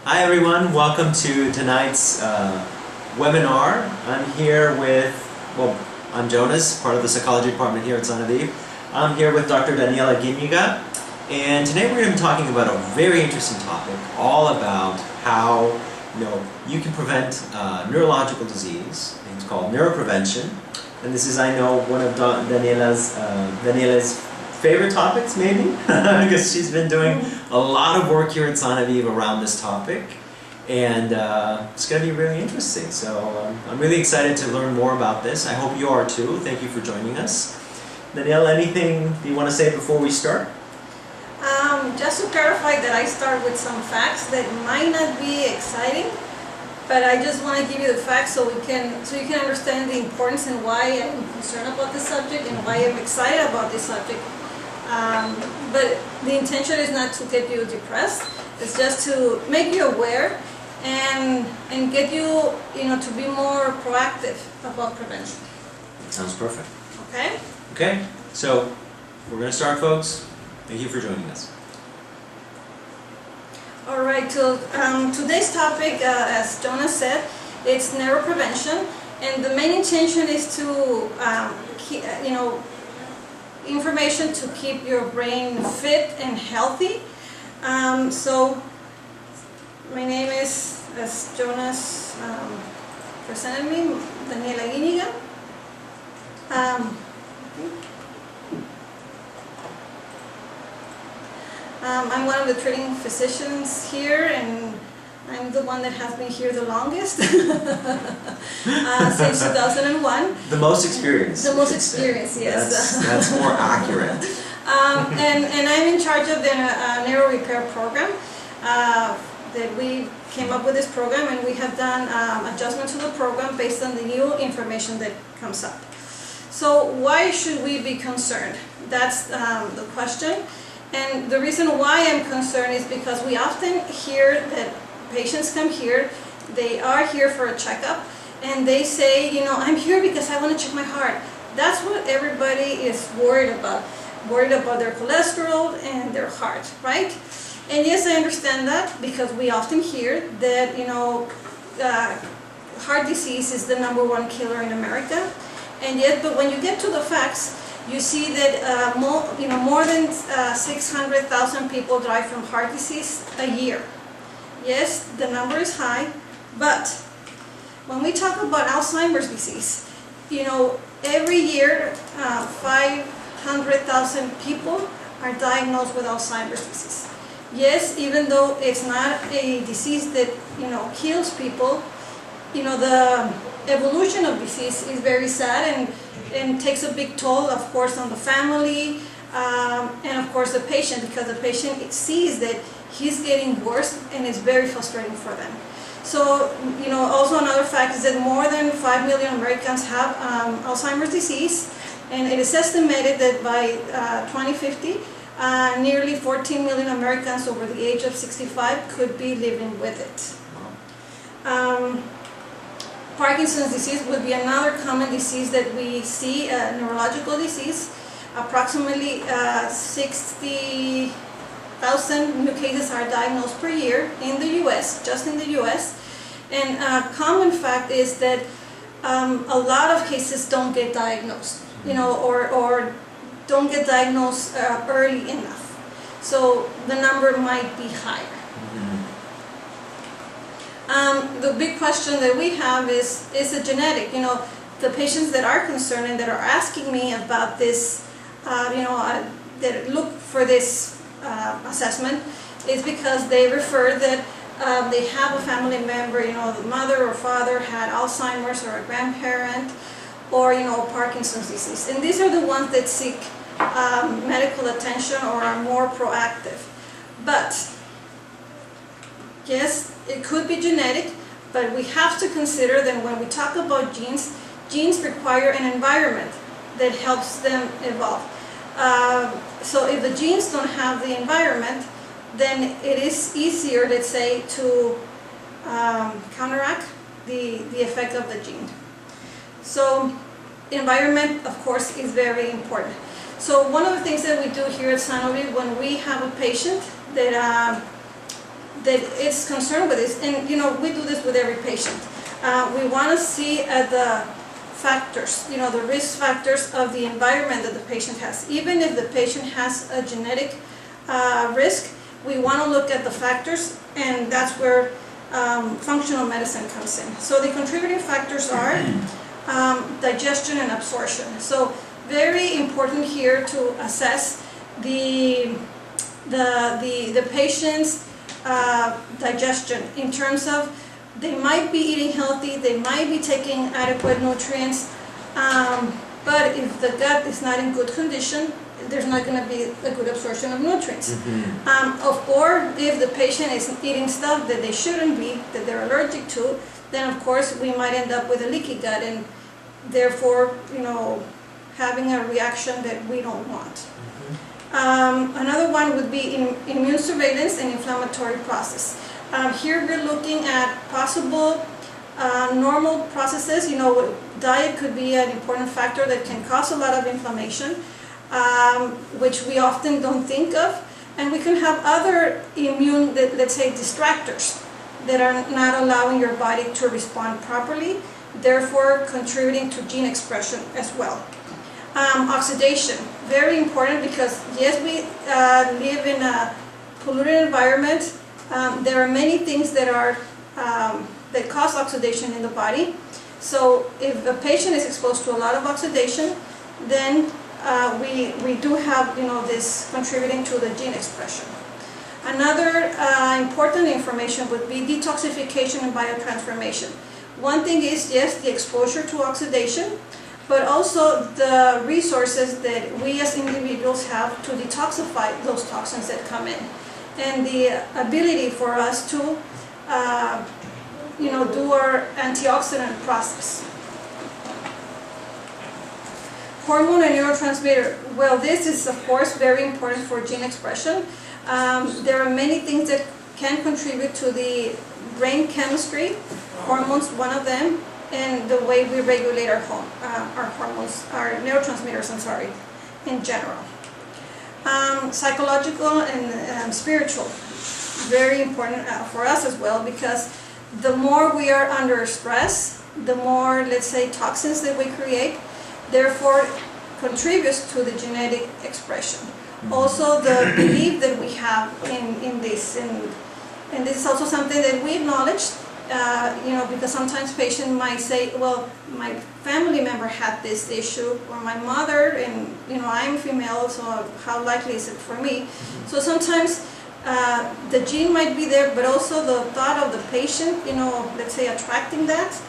Hi everyone, welcome to tonight's webinar. I'm here with, I'm Jonas, part of the psychology department here at Untitled. I'm here with Dr. Daniela Guiniga, and today we're going to be talking about a very interesting topic, all about how you can prevent neurological disease. It's called neuroprevention, and this is, I know, one of Daniela's favorite topics, maybe, because she's been doing a lot of work here at Untitled around this topic, and it's going to be really interesting. So I'm really excited to learn more about this. I hope you are too. Thank you for joining us. Daniela, anything you want to say before we start? Just to clarify that I start with some facts that might not be exciting, but I just want to give you the facts so you can understand the importance and why I'm concerned about this subject and why I'm excited about this subject. But the intention is not to get you depressed. It's just to make you aware and get you, to be more proactive about prevention. Sounds perfect. Okay? Okay, so we're going to start, folks. Thank you for joining us. All right, so today's topic, as Jonas said, it's neuroprevention, and the main intention is to, information to keep your brain fit and healthy. So my name is, as Jonas presented me, Daniela Guiniga. I'm one of the treating physicians here, and I'm the one that has been here the longest, since 2001. The most experienced. The most experienced, yes. That's more accurate. And I'm in charge of the neuro repair program. That we came up with this program, and we have done adjustments to the program based on the new information that comes up. So why should we be concerned? That's the question. And the reason why I'm concerned is because we often hear that patients come here, they are here for a checkup, and they say, I'm here because I want to check my heart. That's what everybody is worried about their cholesterol and their heart, right? And yes, I understand that, because we often hear that, heart disease is the #1 killer in America. And yet, but when you get to the facts, you see that more than 600,000 people die from heart disease a year. Yes, the number is high, but when we talk about Alzheimer's disease, every year 500,000 people are diagnosed with Alzheimer's disease. Yes, even though it's not a disease that kills people, the evolution of disease is very sad and takes a big toll, of course, on the family, and of course the patient, because the patient sees that he's getting worse, and it's very frustrating for them. So, also another fact is that more than 5 million Americans have Alzheimer's disease, and it is estimated that by 2050, nearly 14 million Americans over the age of 65 could be living with it. Parkinson's disease would be another common disease that we see, a neurological disease. Approximately 60,000 new cases are diagnosed per year in the U.S., just in the U.S. And a common fact is that a lot of cases don't get diagnosed, or don't get diagnosed early enough. So the number might be higher. The big question that we have is it genetic? The patients that are concerned and that are asking me about this, that look for this assessment, is because they refer that they have a family member, the mother or father had Alzheimer's, or a grandparent, or Parkinson's disease. And these are the ones that seek medical attention or are more proactive. But yes, it could be genetic, but we have to consider that when we talk about genes require an environment that helps them evolve. So if the genes don't have the environment, then it is easier, let's say, to counteract the effect of the gene. So environment, of course, is very important. So one of the things that we do here at Sanofi, when we have a patient that that it's concerned with this, and we do this with every patient. We want to see the factors, the risk factors of the environment that the patient has. Even if the patient has a genetic risk, we want to look at the factors, and that's where functional medicine comes in. So the contributing factors are digestion and absorption. So very important here to assess the patient's digestion in terms of they might be eating healthy, they might be taking adequate nutrients, but if the gut is not in good condition, there's not going to be a good absorption of nutrients. Or if the patient is eating stuff that they shouldn't be, that they're allergic to, then of course we might end up with a leaky gut and therefore, having a reaction that we don't want. Another one would be immune surveillance and inflammatory process. Here we're looking at possible normal processes. Diet could be an important factor that can cause a lot of inflammation, which we often don't think of. And we can have other immune, let's say, distractors that are not allowing your body to respond properly, therefore contributing to gene expression as well. Oxidation, very important because yes, we live in a polluted environment. There are many things that are that cause oxidation in the body. So if a patient is exposed to a lot of oxidation, then we do have this contributing to the gene expression. Another important information would be detoxification and biotransformation. One thing is, yes, the exposure to oxidation, but also the resources that we as individuals have to detoxify those toxins that come in, and the ability for us to do our antioxidant process. Hormone and neurotransmitter. Well, this is of course very important for gene expression. There are many things that can contribute to the brain chemistry. Hormones, one of them, and the way we regulate our hormones, our neurotransmitters, in general. Psychological and spiritual, very important for us as well, because the more we are under stress, the more, let's say, toxins that we create, therefore contributes to the genetic expression. Also, the belief that we have in this, and this is also something that we acknowledge, because sometimes patients might say, well, my family member had this issue, or my mother, and I'm female, so how likely is it for me? So sometimes the gene might be there, but also the thought of the patient, let's say attracting that,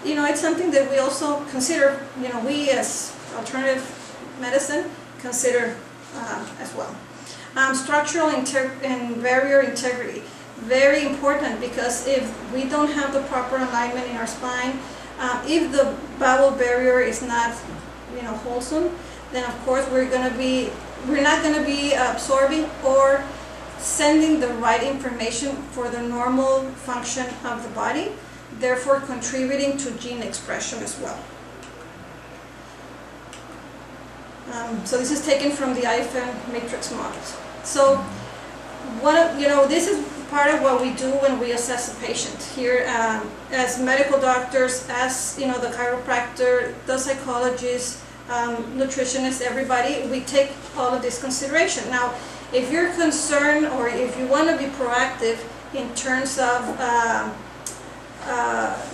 it's something that we also consider, we as alternative medicine consider as well. Structural and barrier integrity. Very important, because if we don't have the proper alignment in our spine, if the bowel barrier is not wholesome, then of course we're not going to be absorbing or sending the right information for the normal function of the body, therefore contributing to gene expression as well. So this is taken from the IFM matrix models. So this is part of what we do when we assess a patient here, as medical doctors, as the chiropractor, the psychologist, nutritionist, everybody, we take all of this consideration. Now, if you're concerned or if you want to be proactive in terms of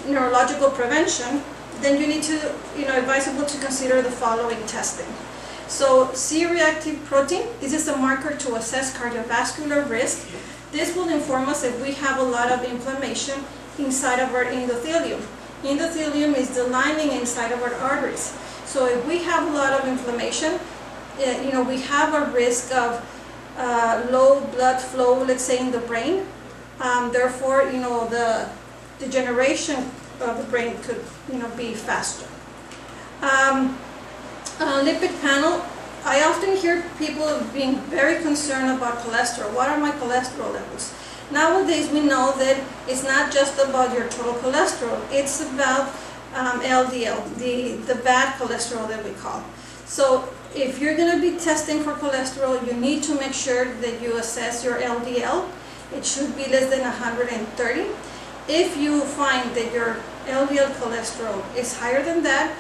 neurological prevention, then you need to, advisable to consider the following testing. So C-reactive protein, this is a marker to assess cardiovascular risk. This will inform us if we have a lot of inflammation inside of our endothelium. Endothelium is the lining inside of our arteries. So if we have a lot of inflammation, we have a risk of low blood flow, let's say, in the brain. Therefore, the degeneration of the brain could, be faster. Lipid panel. I often hear people being very concerned about cholesterol. What are my cholesterol levels? Nowadays we know that it's not just about your total cholesterol, it's about LDL, the bad cholesterol that we call. So if you're going to be testing for cholesterol, you need to make sure that you assess your LDL, it should be less than 130. If you find that your LDL cholesterol is higher than that,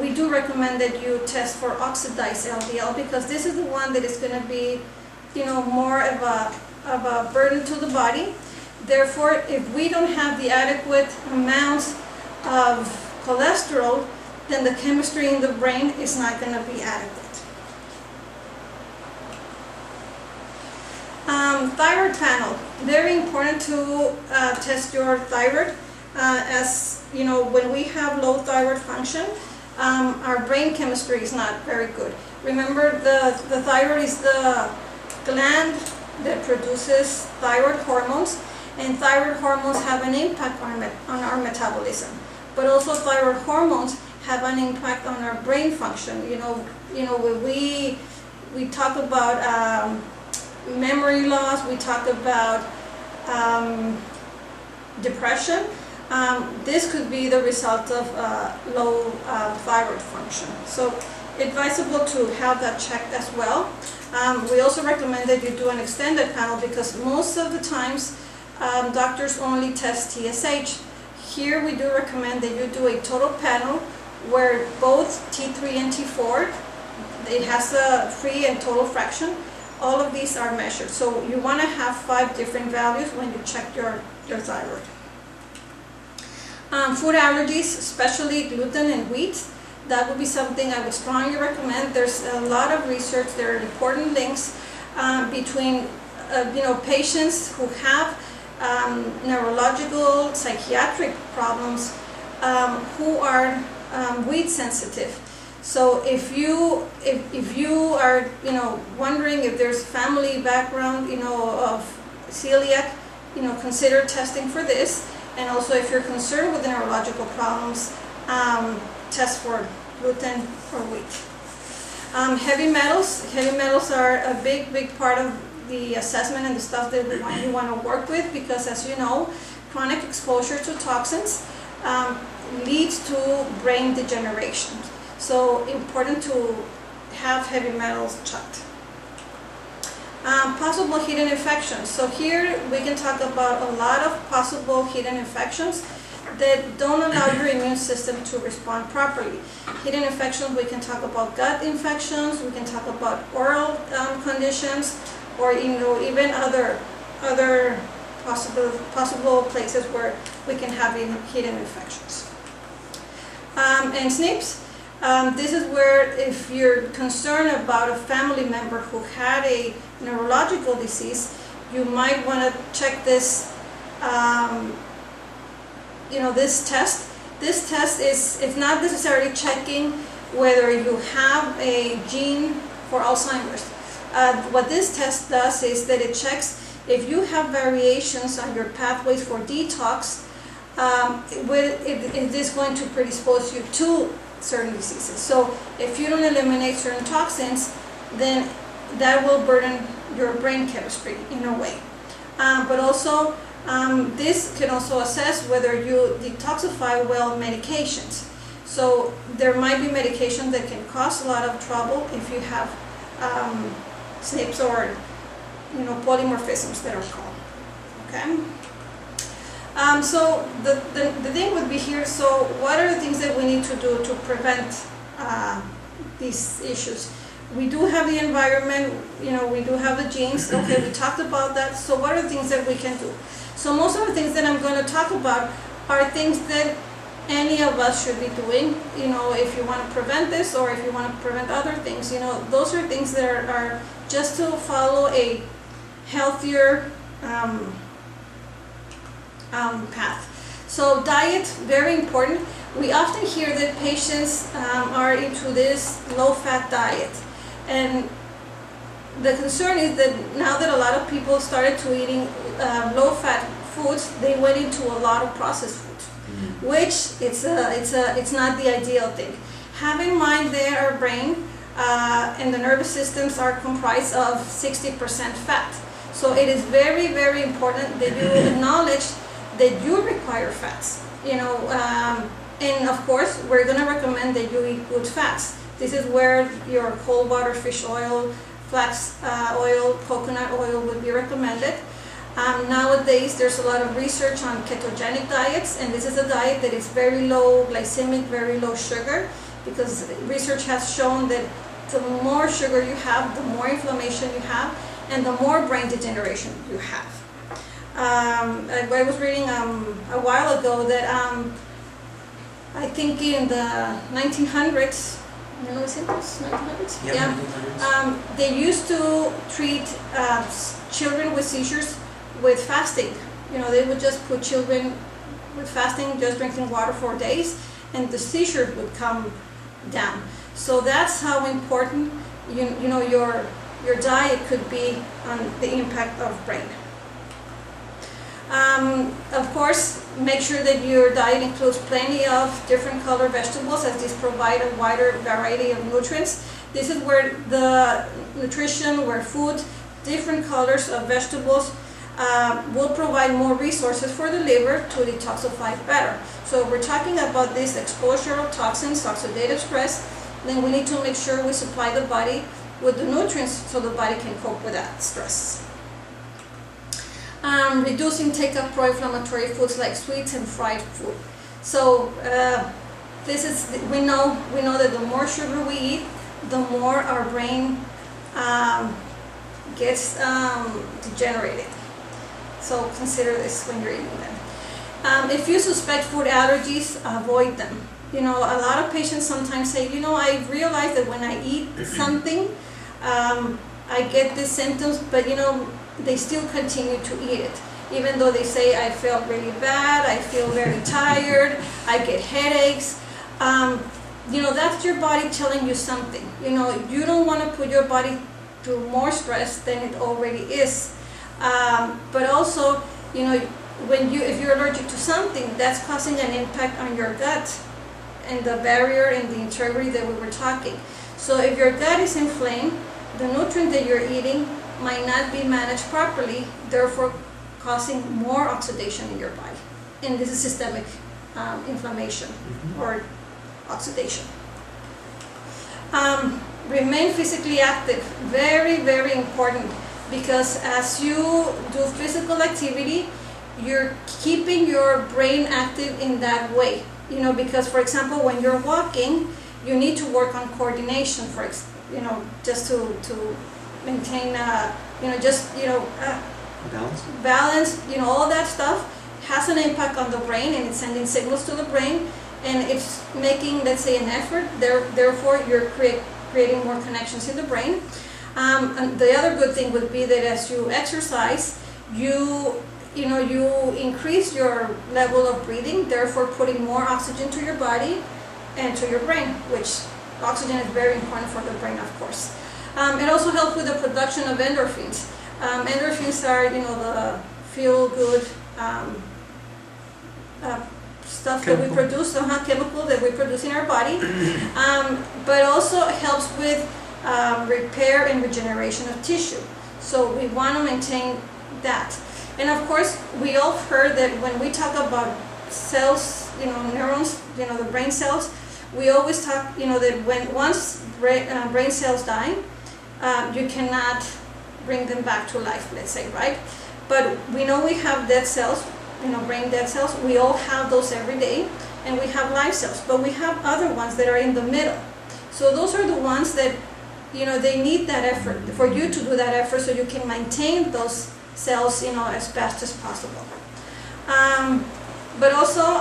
we do recommend that you test for oxidized LDL, because this is the one that is going to be, more of a burden to the body. Therefore, if we don't have the adequate amounts of cholesterol, then the chemistry in the brain is not going to be adequate. Thyroid panel, very important to test your thyroid. As you know, when we have low thyroid function, our brain chemistry is not very good. Remember, the thyroid is the gland that produces thyroid hormones, and thyroid hormones have an impact on our metabolism. But also thyroid hormones have an impact on our brain function. When we talk about memory loss, we talk about depression. This could be the result of low thyroid function. So advisable to have that checked as well. We also recommend that you do an extended panel, because most of the times doctors only test TSH. Here we do recommend that you do a total panel where both T3 and T4, it has a free and total fraction. All of these are measured. So you want to have 5 different values when you check your thyroid. Food allergies, especially gluten and wheat, that would be something I would strongly recommend. There's a lot of research, there are important links between patients who have neurological, psychiatric problems who are wheat sensitive. So if you are wondering if there's family background of celiac, consider testing for this. And also, if you're concerned with the neurological problems, test for gluten or wheat. Heavy metals are a big part of the assessment and the stuff that you want to work with, because as you know, chronic exposure to toxins leads to brain degeneration. So important to have heavy metals checked. Possible hidden infections. So here we can talk about a lot of possible hidden infections that don't allow your immune system to respond properly. Hidden infections, we can talk about gut infections, we can talk about oral conditions, or even other possible places where we can have hidden infections. And SNPs. This is where, if you're concerned about a family member who had a neurological disease, you might want to check this, this test. This test is not necessarily checking whether you have a gene for Alzheimer's. What this test does is that it checks if you have variations on your pathways for detox, is this going to predispose you to certain diseases. So if you don't eliminate certain toxins, then that will burden your brain chemistry in a way. But also, this can also assess whether you detoxify well medications. So there might be medications that can cause a lot of trouble if you have SNPs or polymorphisms that are called. Okay. So the thing would be here, so what are the things that we need to do to prevent these issues? We do have the environment, we do have the genes, okay, we talked about that, so what are the things that we can do? So most of the things that I'm going to talk about are things that any of us should be doing, if you want to prevent this or if you want to prevent other things, those are things that are just to follow a healthier path. So diet, very important. We often hear that patients are into this low-fat diet, and the concern is that now that a lot of people started to eating low-fat foods, they went into a lot of processed foods, which it's not the ideal thing. Have in mind that our brain and the nervous systems are comprised of 60% fat. So it is very, very important that you acknowledge that you require fats, and of course we're going to recommend that you eat good fats. This is where your whole water fish oil, flax oil, coconut oil would be recommended. Nowadays, there's a lot of research on ketogenic diets, and this is a diet that is very low glycemic, very low sugar, because research has shown that the more sugar you have, the more inflammation you have, and the more brain degeneration you have. I was reading a while ago that I think in the 1900s, I know, is it 1900s? Yeah. 1900s. They used to treat children with seizures with fasting. You know, they would just put children with fasting, just drinking water for days, and the seizure would come down. So that's how important you know your diet could be on the impact of brain. Of course, make sure that your diet includes plenty of different color vegetables, as these provide a wider variety of nutrients. This is where the nutrition, where food, different colors of vegetables will provide more resources for the liver to detoxify better. So if we're talking about this exposure of toxins, oxidative stress, then we need to make sure we supply the body with the nutrients so the body can cope with that stress. Reduce intake of pro-inflammatory foods like sweets and fried food. So we know that the more sugar we eat, the more our brain gets degenerated. So consider this when you're eating them. If you suspect food allergies, avoid them. You know, a lot of patients sometimes say, you know, I realize that when I eat something, I get these symptoms, but you know, they still continue to eat it. Even though they say, I felt really bad, I feel very tired, I get headaches. You know, that's your body telling you something. You know, you don't want to put your body through more stress than it already is. But also, you know, if you're allergic to something, that's causing an impact on your gut and the barrier and the integrity that we were talking. So if your gut is inflamed, the nutrient that you're eating might not be managed properly, therefore causing more oxidation in your body. And this is systemic inflammation or oxidation. Remain physically active, very, very important, because as you do physical activity, you're keeping your brain active in that way. You know, because for example, when you're walking, you need to work on coordination, just to maintain, balance, all that stuff has an impact on the brain, and it's sending signals to the brain, and it's making, let's say, an effort. Therefore, you're creating more connections in the brain. And the other good thing would be that as you exercise, you increase your level of breathing, therefore putting more oxygen to your body and to your brain, which oxygen is very important for the brain, of course. It also helps with the production of endorphins. Endorphins are, the feel-good stuff that we produce, chemical that we produce in our body, but also helps with repair and regeneration of tissue. So we want to maintain that. And of course, we all heard that when we talk about cells, neurons, the brain cells, we always talk, that once brain cells die, you cannot bring them back to life, let's say, right? But we know we have dead cells, brain dead cells. We all have those every day, and we have live cells, but we have other ones that are in the middle. So those are the ones that, they need that effort, for you to do that effort so you can maintain those cells, as best as possible. But also,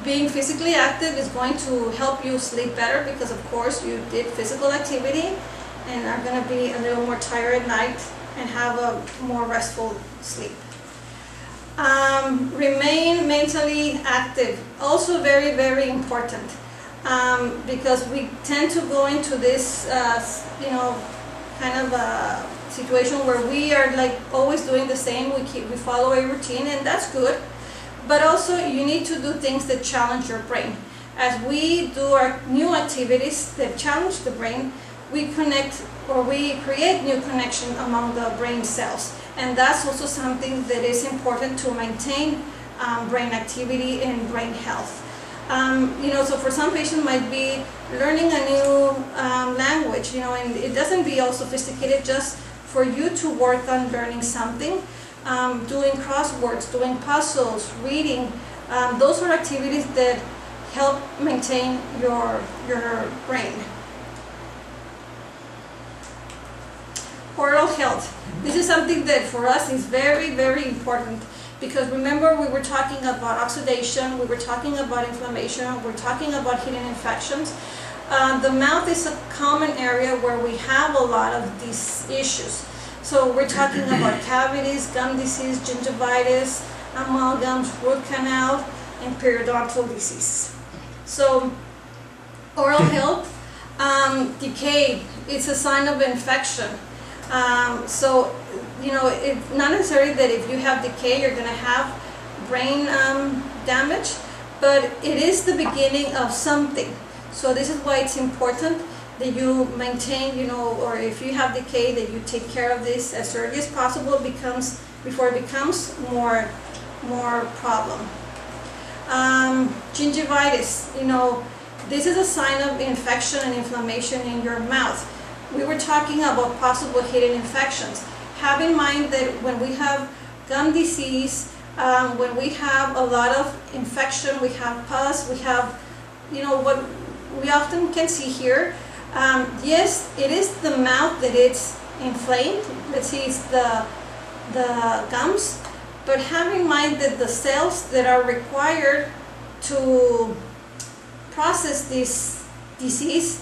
being physically active is going to help you sleep better, because of course you did physical activity and are going to be a little more tired at night and have a more restful sleep. Remain mentally active, also very, very important, because we tend to go into this, kind of a situation where we are like always doing the same. We follow a routine, and that's good. But also, you need to do things that challenge your brain. As we do our new activities that challenge the brain, we connect, or we create new connection among the brain cells. And that's also something that is important to maintain brain activity and brain health. So for some patients might be learning a new language, and it doesn't be all sophisticated, just for you to work on learning something, doing crosswords, doing puzzles, reading. Those are activities that help maintain your brain. Oral health. This is something that for us is very, very important, because remember, we were talking about oxidation, we were talking about inflammation, we're talking about hidden infections. The mouth is a common area where we have a lot of these issues. So we're talking about cavities, gum disease, gingivitis, amalgams, root canal, and periodontal disease. So oral health, decay, it's a sign of infection. So, you know, it's not necessarily that if you have decay, you're going to have brain damage, but it is the beginning of something. So this is why it's important that you maintain, you know, or if you have decay, that you take care of this as early as possible, before it becomes more problem. Gingivitis, you know, this is a sign of infection and inflammation in your mouth. We were talking about possible hidden infections. Have in mind that when we have gum disease, when we have a lot of infection, we have pus, we have, you know, what we often can see here. Yes, it is the mouth that it's inflamed. Let's see, it's the gums. But have in mind that the cells that are required to process this disease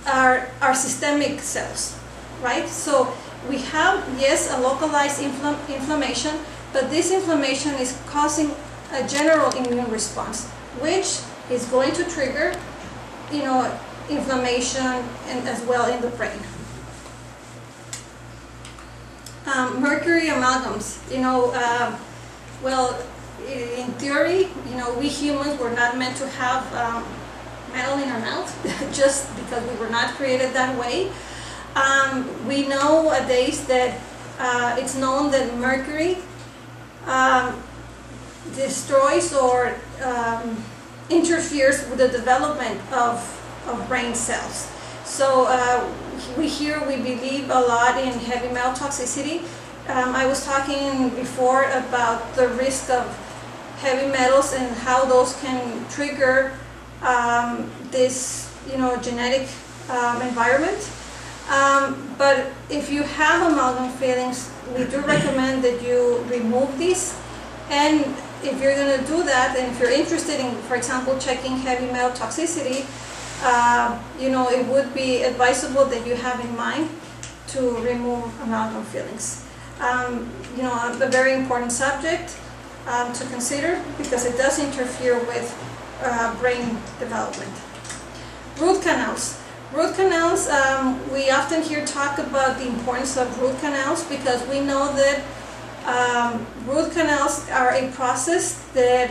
are systemic cells, right? So we have, yes, a localized inflammation, but this inflammation is causing a general immune response, which is going to trigger, you know, inflammation and as well in the brain. Mercury amalgams, you know, well, in theory, you know, we humans were not meant to have metal in our mouth, just because we were not created that way. We know nowadays that it's known that mercury destroys or interferes with the development of brain cells. So we believe a lot in heavy metal toxicity. I was talking before about the risk of heavy metals and how those can trigger this, you know, genetic environment. But if you have amalgam fillings, we do recommend that you remove these. And if you're going to do that, and if you're interested in, for example, checking heavy metal toxicity, you know, it would be advisable that you have in mind to remove amalgam fillings. You know, a very important subject to consider, because it does interfere with brain development. Root canals. Root canals, we often hear talk about the importance of root canals, because we know that root canals are a process that,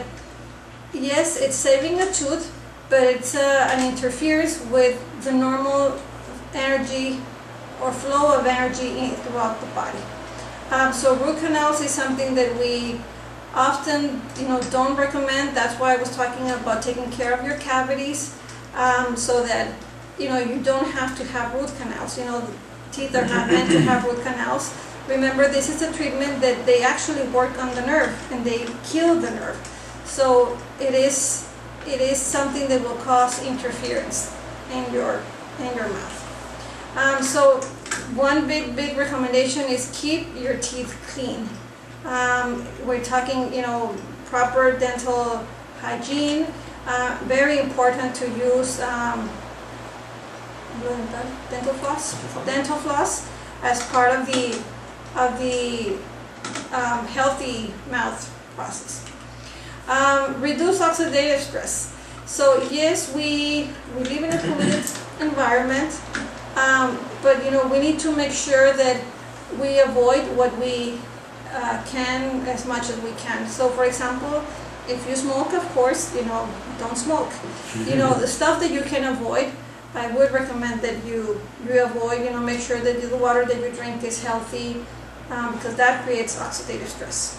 yes, it's saving a tooth, but it's an interference with the normal energy or flow of energy throughout the body. So root canals is something that we often, you know, don't recommend. That's why I was talking about taking care of your cavities, so that, you know, you don't have to have root canals. You know, the teeth are not meant to have root canals. Remember, this is a treatment that they actually work on the nerve and they kill the nerve. So it is something that will cause interference in your mouth. So one big recommendation is keep your teeth clean. We're talking, you know, proper dental hygiene. Very important to use dental floss as part of the healthy mouth process. Reduce oxidative stress. So yes, we live in a polluted environment, but, you know, we need to make sure that we avoid what we can as much as we can. So for example, if you smoke, of course, you know, don't smoke. You know, the stuff that you can avoid, I would recommend that you avoid. You know, make sure that the water that you drink is healthy, because that creates oxidative stress.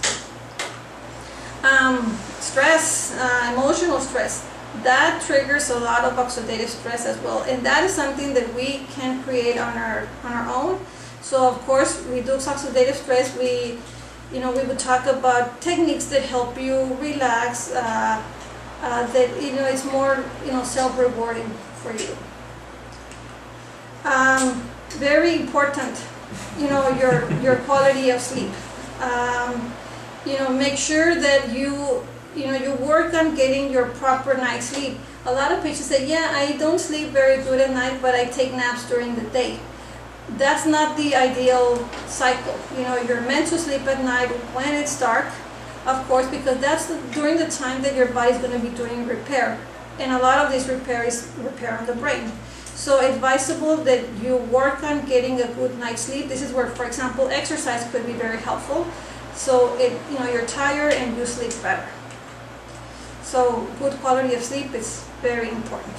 Emotional stress, that triggers a lot of oxidative stress as well, and that is something that we can create on our own. So of course, reduce oxidative stress. We would talk about techniques that help you relax, that it's more self-rewarding for you. Very important, your quality of sleep. Make sure that you work on getting your proper night's sleep. A lot of patients say, yeah, I don't sleep very good at night, but I take naps during the day. That's not the ideal cycle. You're meant to sleep at night when it's dark, of course, because that's during the time that your body's going to be doing repair. And a lot of this repair is repair on the brain. So it's advisable that you work on getting a good night's sleep. This is where, for example, exercise could be very helpful. So you're tired and you sleep better. So good quality of sleep is very important.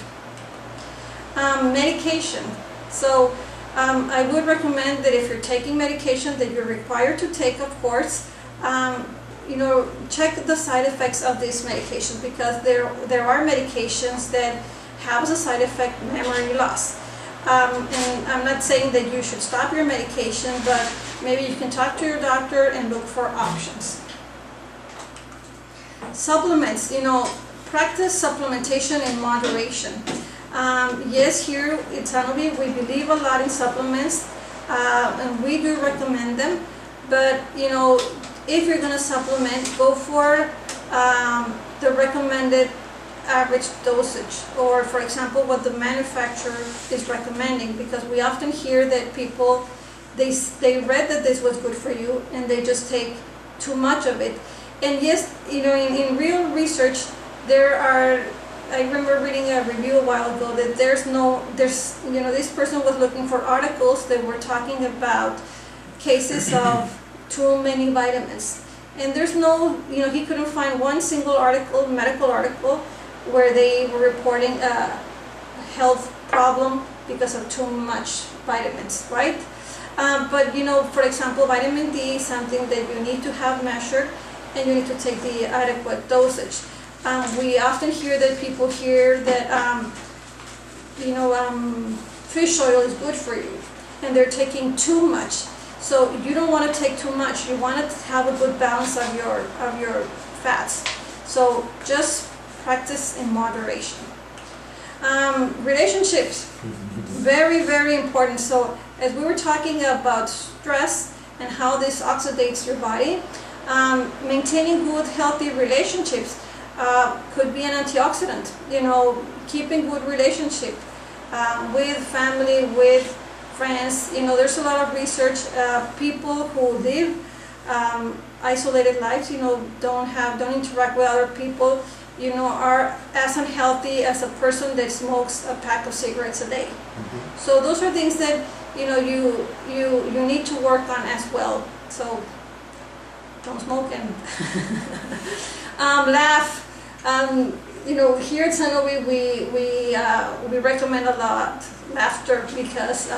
Medication. So I would recommend that if you're taking medication that you're required to take, of course, check the side effects of these medications, because there are medications that have as a side effect memory loss. And I'm not saying that you should stop your medication, but maybe you can talk to your doctor and look for options. Supplements, practice supplementation in moderation. Yes, here at Sanofi we believe a lot in supplements, and we do recommend them, but if you're going to supplement, go for the recommended average dosage, or for example what the manufacturer is recommending, because we often hear that people they read that this was good for you and they just take too much of it. And yes, in real research I remember reading a review a while ago that this person was looking for articles that were talking about cases of too many vitamins, and there's no, he couldn't find one single medical article where they were reporting a health problem because of too much vitamins, right? But for example, vitamin D is something that you need to have measured, and you need to take the adequate dosage. We often hear that people hear that fish oil is good for you, and they're taking too much. So you don't want to take too much. You want to have a good balance of your fats. So just practice in moderation. Relationships, very, very important. So as we were talking about stress and how this oxidates your body, maintaining good, healthy relationships could be an antioxidant. Keeping good relationship with family, with friends. There's a lot of research. People who live isolated lives, don't interact with other people, are as unhealthy as a person that smokes a pack of cigarettes a day. Mm-hmm. So those are things that you need to work on as well. So don't smoke and laugh. Here at Sanofi we recommend a lot laughter, because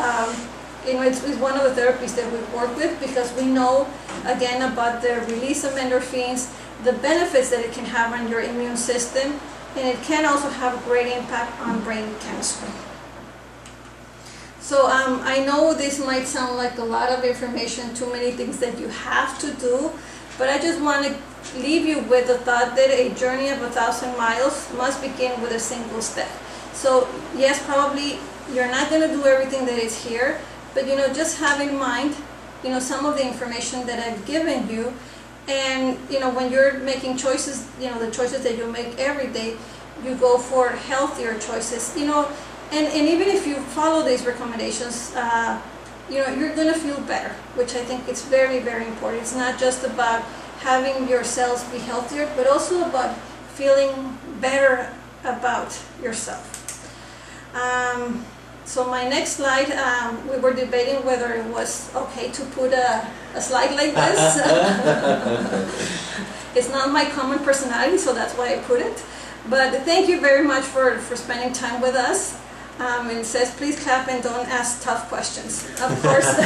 it's one of the therapies that we work with, because we know again about the release of endorphins, the benefits that it can have on your immune system, and it can also have a great impact on brain chemistry. So I know this might sound like a lot of information, too many things that you have to do, but I just want to leave you with the thought that a journey of 1,000 miles must begin with a single step. So yes, probably you're not going to do everything that is here, but just have in mind some of the information that I've given you, and when you're making choices, the choices that you make every day, you go for healthier choices, and even if you follow these recommendations, you're going to feel better, which I think is very, very important. It's not just about having your cells be healthier, but also about feeling better about yourself. So my next slide, we were debating whether it was okay to put a slide like this. It's not my common personality, so that's why I put it. But thank you very much for spending time with us. It says, please clap and don't ask tough questions. Of course,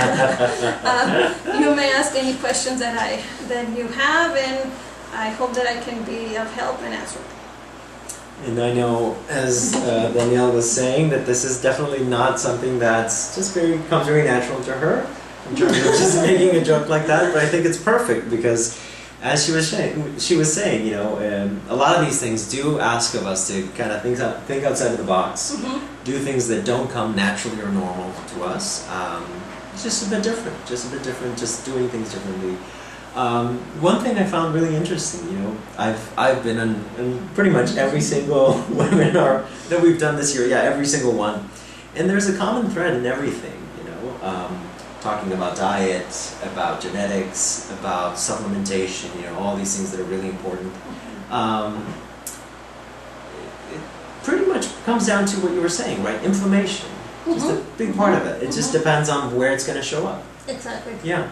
you may ask any questions that you have, and I hope that I can be of help and answer. And I know, as Danielle was saying, that this is definitely not something that's comes very natural to her. in terms of just making a joke like that, but I think it's perfect because, as she was saying, you know, a lot of these things do ask of us to kind of think outside of the box, do things that don't come naturally or normal to us. It's just a bit different, just doing things differently. One thing I found really interesting, you know, I've been on pretty much every single webinar that we've done this year, every single one, and there's a common thread in everything, you know, talking about diet, about genetics, about supplementation, you know, all these things that are really important. It pretty much comes down to what you were saying, right? Inflammation, just a big part of it. It just depends on where it's going to show up. Exactly. Yeah,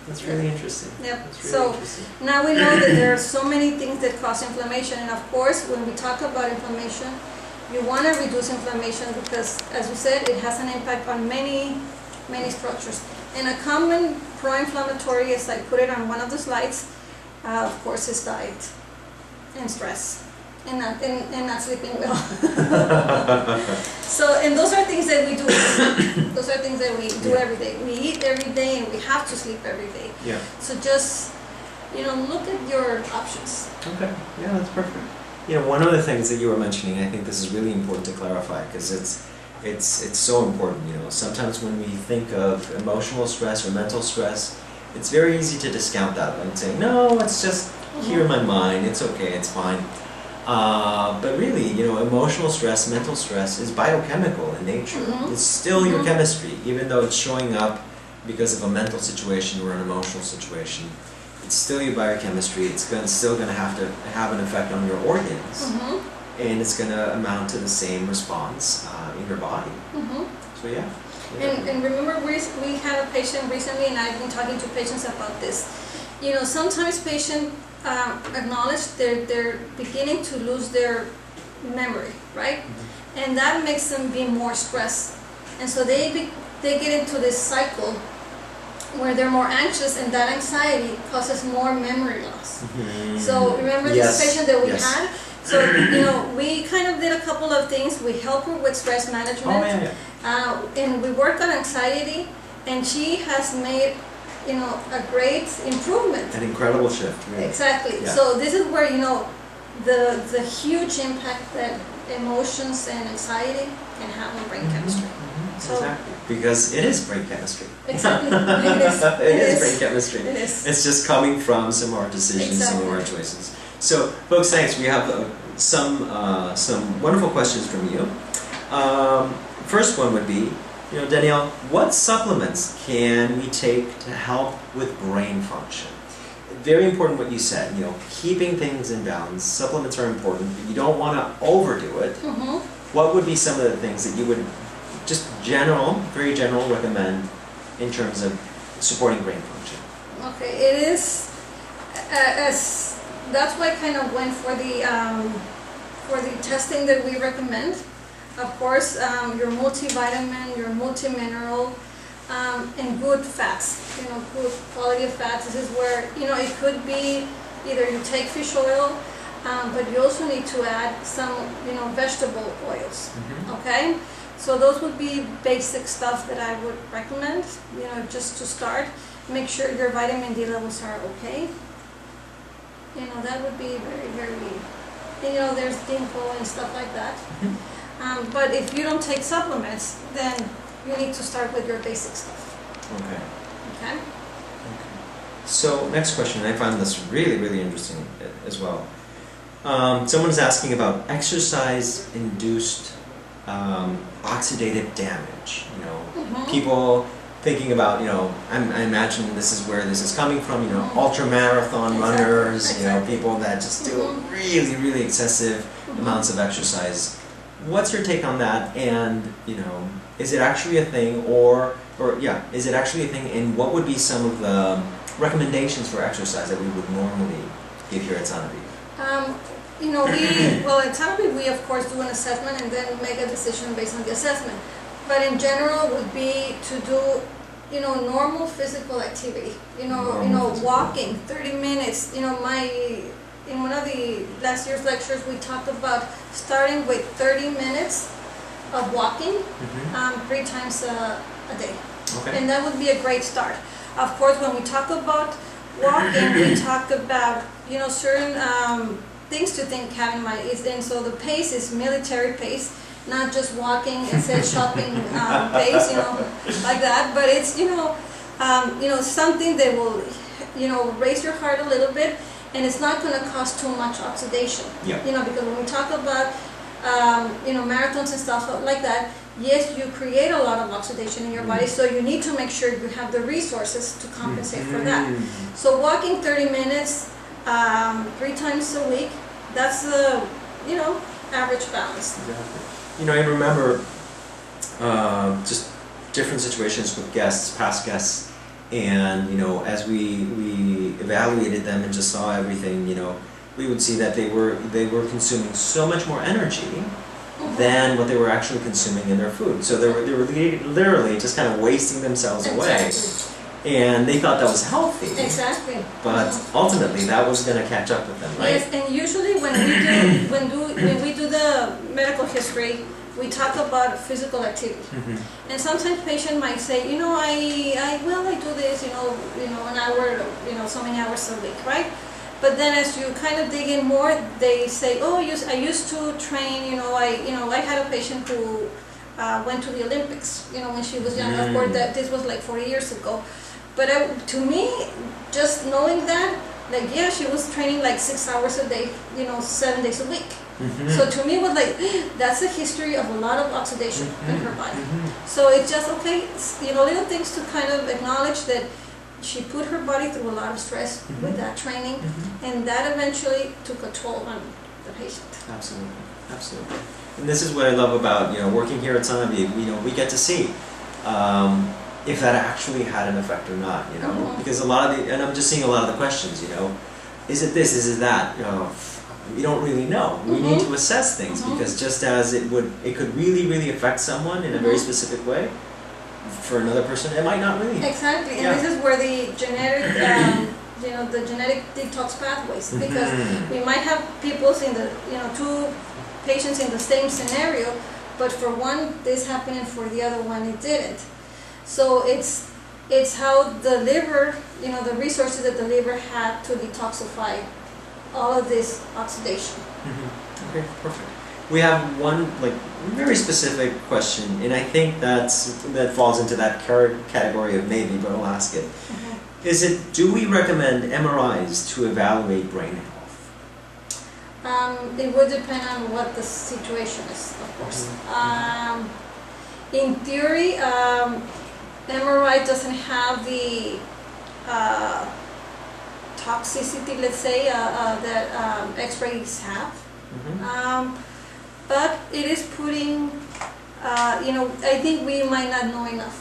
that's really interesting. Yep. That's really So interesting. now we know that there are so many things that cause inflammation, and of course, when we talk about inflammation, you want to reduce inflammation because, as you said, it has an impact on many structures. And a common pro-inflammatory, as I put it on one of the slides, of course, is diet and stress and not sleeping well. So, and those are things that we do. Those are things that we do every day. We eat every day and we have to sleep every day. Yeah. So just, you know, look at your options. Okay. Yeah, that's perfect. You know, one of the things that you were mentioning, I think this is really important to clarify because it's so important. You know, sometimes when we think of emotional stress or mental stress, it's very easy to discount that and say, no, it's just here in my mind. It's okay. It's fine. But really, you know, emotional stress, mental stress is biochemical in nature. It's still your chemistry, even though it's showing up because of a mental situation or an emotional situation. It's still your biochemistry. It's still going to have an effect on your organs, and it's going to amount to the same response in your body. So yeah. And remember, we had a patient recently, and I've been talking to patients about this. You know, sometimes patients acknowledge they're beginning to lose their memory, right? And that makes them be more stressed, and so they get into this cycle where they're more anxious, and that anxiety causes more memory loss. So remember this patient that we had? So, you know, we kind of did a couple of things. We helped her with stress management, and we worked on anxiety, and she has made, you know, a great improvement. An incredible shift. Really. Exactly. Yeah. So this is where, you know, the huge impact that emotions and anxiety can have on brain chemistry. So, exactly. Because it is brain chemistry. Exactly. It is. It is brain chemistry. It is. It's just coming from some of our decisions, some of our choices. So, folks, thanks. We have some wonderful questions from you. First one would be, you know, Danielle, what supplements can we take to help with brain function? Very important what you said, you know, keeping things in balance. Supplements are important, but you don't want to overdo it. What would be some of the things that you would just very general recommend in terms of supporting brain function? Okay, it is, that's why I kind of went for the testing that we recommend. Of course, your multivitamin, your multimineral, and good fats, you know, good quality of fats. This is where, you know, it could be either you take fish oil, but you also need to add some, you know, vegetable oils, okay? So those would be basic stuff that I would recommend, you know, just to start. Make sure your vitamin D levels are okay. You know, that would be very, very, you know, there's ginkgo and stuff like that. But if you don't take supplements, then you need to start with your basic stuff. Okay? So, next question, I found this really, really interesting as well. Someone is asking about exercise-induced oxidative damage. You know, people thinking about, you know, I imagine this is where this is coming from, you know, ultra-marathon runners, you know, people that just do really, really excessive amounts of exercise. What's your take on that? And, you know, is it actually a thing is it actually a thing? And what would be some of the recommendations for exercise that we would normally give here at San Aviv? You know, at San Aviv, we of course do an assessment and then make a decision based on the assessment. But in general, would be to do, you know, normal physical activity. You know, walking 30 minutes. You know, in one of the last year's lectures, we talked about starting with 30 minutes of walking 3 times a day. Okay. And that would be a great start. Of course, when we talk about walking, we talk about, certain things to think, have in mind. And so the pace is military pace, not just walking and say shopping pace, like that. But it's, something that will, raise your heart a little bit, and it's not going to cause too much oxidation. Yeah. Because when we talk about, marathons and stuff like that, yes, you create a lot of oxidation in your body, so you need to make sure you have the resources to compensate for that. So walking 30 minutes 3 times a week, that's the, average balance. Exactly. I remember just different situations with guests, past guests, and as we evaluated them and just saw everything, we would see that they were consuming so much more energy than what they were actually consuming in their food. So they were literally just kind of wasting themselves away. And they thought that was healthy. Exactly. But ultimately that was going to catch up with them, right? Yes, and usually when we do the medical history, we talk about physical activity. And sometimes patient might say, I do this, an hour, so many hours a week, right? But then as you kind of dig in more, they say, I used to train, I had a patient who went to the Olympics, when she was young. Of course, this was like 40 years ago. But to me, just knowing that, she was training like 6 hours a day, 7 days a week. So to me, it was like, that's a history of a lot of oxidation in her body. So it's just, little things to kind of acknowledge that she put her body through a lot of stress with that training, and that eventually took a toll on the patient. Absolutely, absolutely. And this is what I love about working here at San Aviv. We get to see if that actually had an effect or not. Because a lot of and I'm just seeing a lot of the questions. Is it this? Is it that? We don't really know. We need to assess things because just as it could really, really affect someone in a very specific way. For another person, it might not really. Exactly, and this is where the genetic, the genetic detox pathways, because we might have people in the, 2 patients in the same scenario, but for one this happened and for the other one it didn't. So it's how the liver, the resources that the liver had to detoxify all of this oxidation. Okay, perfect. We have one very specific question, and I think that falls into that category of maybe, but I'll ask it. Do we recommend MRIs to evaluate brain health? It would depend on what the situation is, of course. In theory, MRI doesn't have the toxicity, let's say, that X-rays have. But it is putting, I think we might not know enough.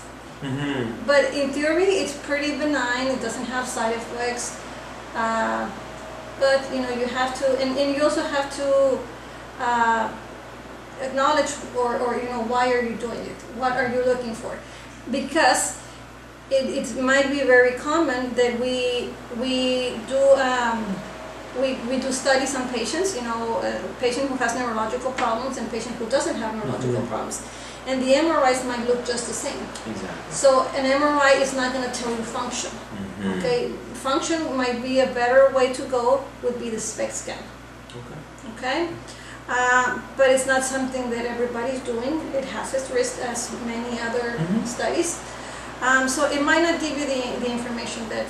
But in theory, it's pretty benign. It doesn't have side effects. But you have to, and you also have to acknowledge, or why are you doing it? What are you looking for? Because it might be very common that we do studies on patients, a patient who has neurological problems and a patient who doesn't have neurological problems. And the MRIs might look just the same. Exactly. So an MRI is not going to tell you function. Okay, function might be a better way to go, would be the SPECT scan. Okay? But it's not something that everybody's doing. It has its risk as many other studies. So it might not give you the information that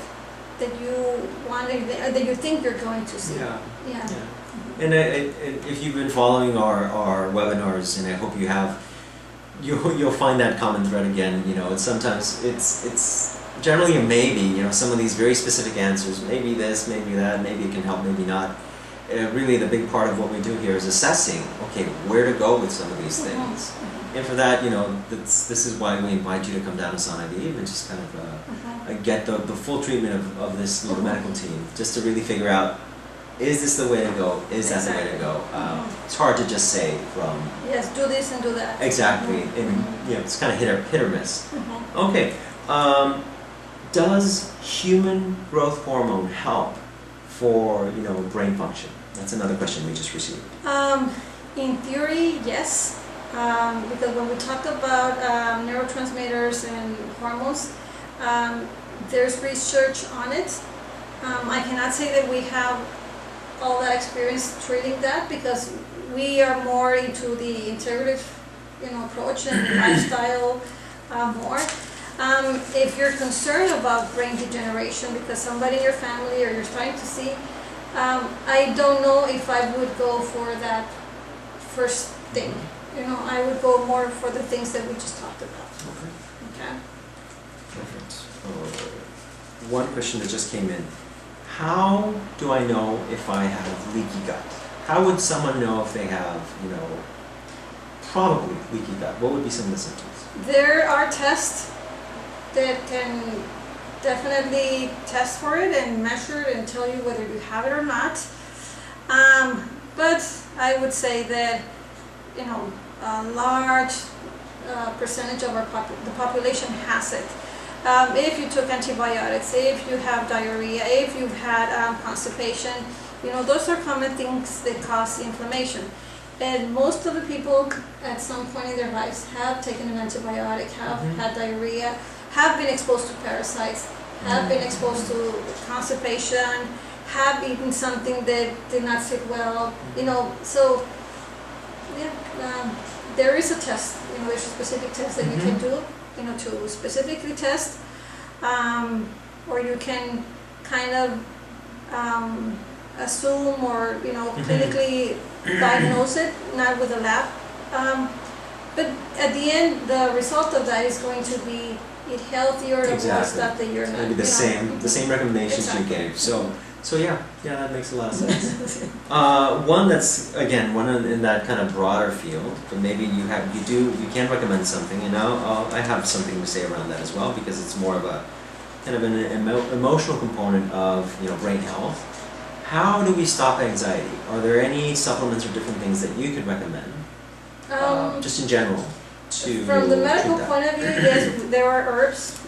you want, that you think you're going to see. Yeah. And if you've been following our webinars, and I hope you have, you'll find that common thread again. It's generally a maybe. Some of these very specific answers, maybe this, maybe that, maybe it can help, maybe not. Really, the big part of what we do here is assessing, okay, where to go with some of these things. And for that, this is why we invite you to come down to San Aviv and just kind of get the full treatment of this medical team, just to really figure out, is this the way to go? Is that the way to go? It's hard to just say from... Yes, do this and do that. Exactly. And it's kind of hit or miss. Okay. Does human growth hormone help for brain function? That's another question we just received. In theory, yes. because when we talk about neurotransmitters and hormones, there's research on it. I cannot say that we have all that experience treating that because we are more into the integrative, approach and lifestyle more. If you're concerned about brain degeneration because somebody in your family or you're starting to see, I don't know if I would go for that first thing. I would go more for the things that we just talked about. Okay. Perfect. One question that just came in. How do I know if I have leaky gut? How would someone know if they have, probably leaky gut? What would be some of the symptoms? There are tests that can definitely test for it and measure it and tell you whether you have it or not. But I would say that, a large percentage of the population has it. If you took antibiotics, if you have diarrhea, if you've had constipation, those are common things that cause inflammation. And most of the people at some point in their lives have taken an antibiotic, have had diarrhea, have been exposed to parasites, have been exposed to constipation, have eaten something that did not sit well, so yeah, there is a test, there's a specific test that you can do, to specifically test, or you can kind of assume or, clinically diagnose it, not with a lab. But at the end, the result of that is going to be eat healthier, avoid stuff that you're not. Maybe the same recommendations you gave. So yeah, that makes a lot of sense. One that's one in that kind of broader field, but maybe you can recommend something, and I have something to say around that as well because it's more of a kind of an emotional component of brain health. How do we stop anxiety? Are there any supplements or different things that you could recommend, just in general? From the medical point of view, yes, there are herbs,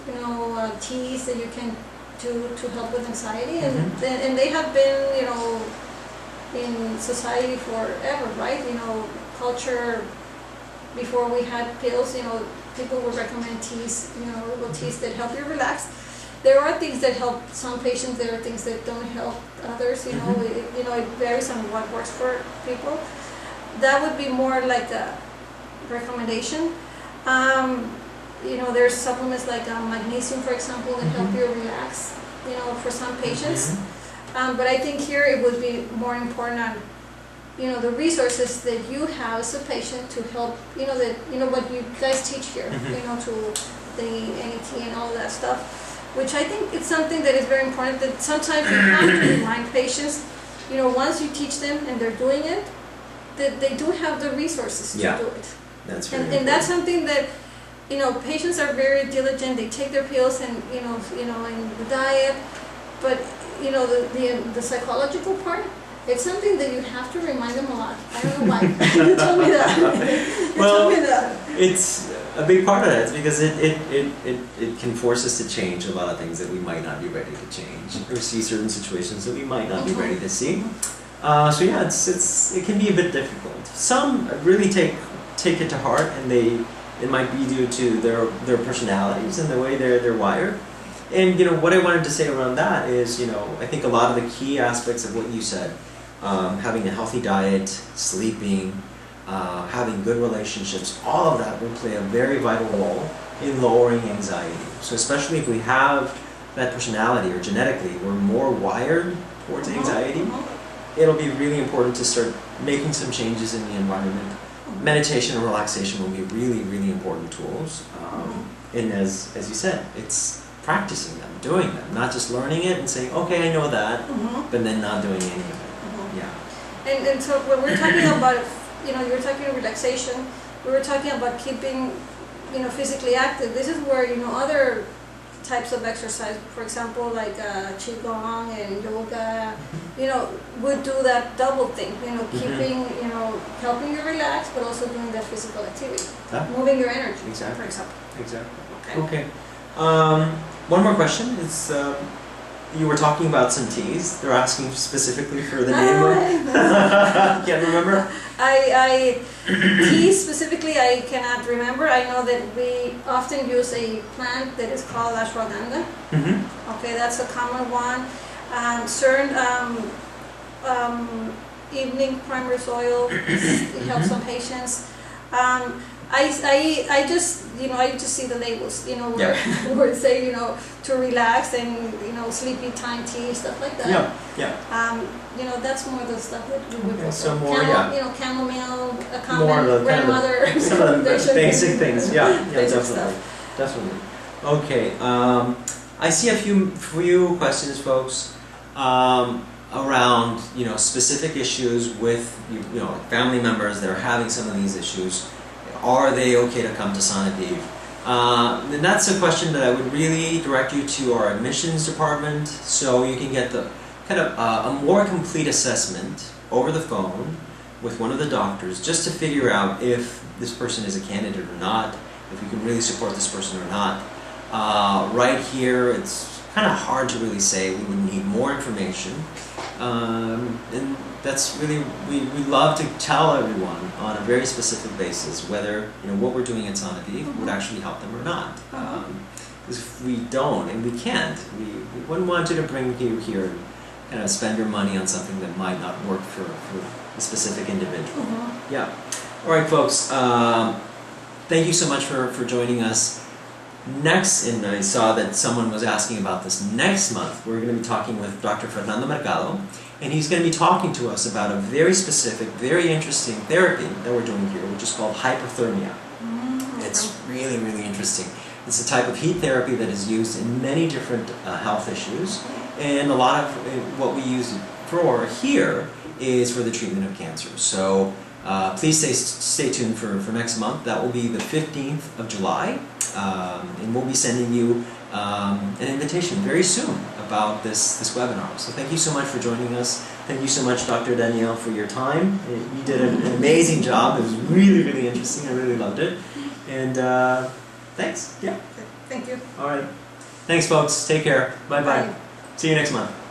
teas that you can to help with anxiety, and they have been, in society forever, right? Culture before we had pills, people would recommend teas, herbal teas that help you relax. There are things that help some patients. There are things that don't help others. It varies on what works for people. That would be more like a recommendation. There's supplements like magnesium, for example, that help you relax, for some patients. But I think here it would be more important on, the resources that you have as a patient to help, what you guys teach here, to the NET and all that stuff, which I think it's something that is very important that sometimes you have to remind patients, once you teach them and they're doing it, that they do have the resources to do it. That's very and that's something that, patients are very diligent. They take their pills and, and the diet, but, the psychological part, it's something that you have to remind them a lot. I don't know why. You told me that. Well, it's a big part of that because it can force us to change a lot of things that we might not be ready to change, or see certain situations that we might not be ready to see. So yeah, it can be a bit difficult. Some really take it to heart, and it might be due to their personalities and the way they're wired. And what I wanted to say around that is, I think a lot of the key aspects of what you said, having a healthy diet, sleeping, having good relationships, all of that will play a very vital role in lowering anxiety. So especially if we have that personality or genetically we're more wired towards anxiety, it'll be really important to start making some changes in the environment. Meditation and relaxation will be really, really important tools. And as you said, it's practicing them, doing them, not just learning it and saying, okay, I know that, but then not doing any of it. Yeah. And so when we're talking about, you're talking relaxation, we were talking about keeping, physically active. This is where, other types of exercise, for example, like qigong and yoga, would do that double thing, keeping, helping you relax, but also doing that physical activity, moving your energy, for example. Exactly. Okay. One more question is, you were talking about some teas. They're asking specifically for the name of. Can't remember? Tea specifically, I cannot remember. I know that we often use a plant that is called ashwagandha. Mm-hmm. Okay, that's a common one. Certain evening primrose oil, it helps some patients. I just, I just see the labels, where, where it say, to relax and, sleepy time tea, stuff like that. That's more the stuff that we would prefer. So more, chamomile, a common more the grandmother. kind of some of the basic things. Basic definitely. Okay, I see a few questions, folks, around specific issues with family members that are having some of these issues. Are they okay to come to Untitled? And that's a question that I would really direct you to our admissions department, so you can get the kind of a more complete assessment over the phone with one of the doctors, just to figure out if this person is a candidate or not, if we can really support this person or not. Right here, it's kind of hard to really say. We would need more information. And that's really, we love to tell everyone on a very specific basis whether what we're doing at Untitled would actually help them or not. Because if we don't, and we can't, we wouldn't want you to bring you here and kind of spend your money on something that might not work for a specific individual. Yeah. All right, folks. Thank you so much for joining us. Next, and I saw that someone was asking about this, next month we're going to be talking with Dr. Fernando Mercado, and he's going to be talking to us about a very specific, very interesting therapy that we're doing here, which is called hypothermia. It's really, really interesting. It's a type of heat therapy that is used in many different health issues, and a lot of what we use it for here is for the treatment of cancer. So please stay tuned for next month. That will be the 15th of July. And we'll be sending you an invitation very soon about this webinar. So thank you so much for joining us. Thank you so much, Dr. Danielle, for your time. You did an amazing job. It was really, really interesting. I really loved it. And thanks. Yeah. Thank you. All right. Thanks, folks. Take care. Bye-bye. Bye. See you next month.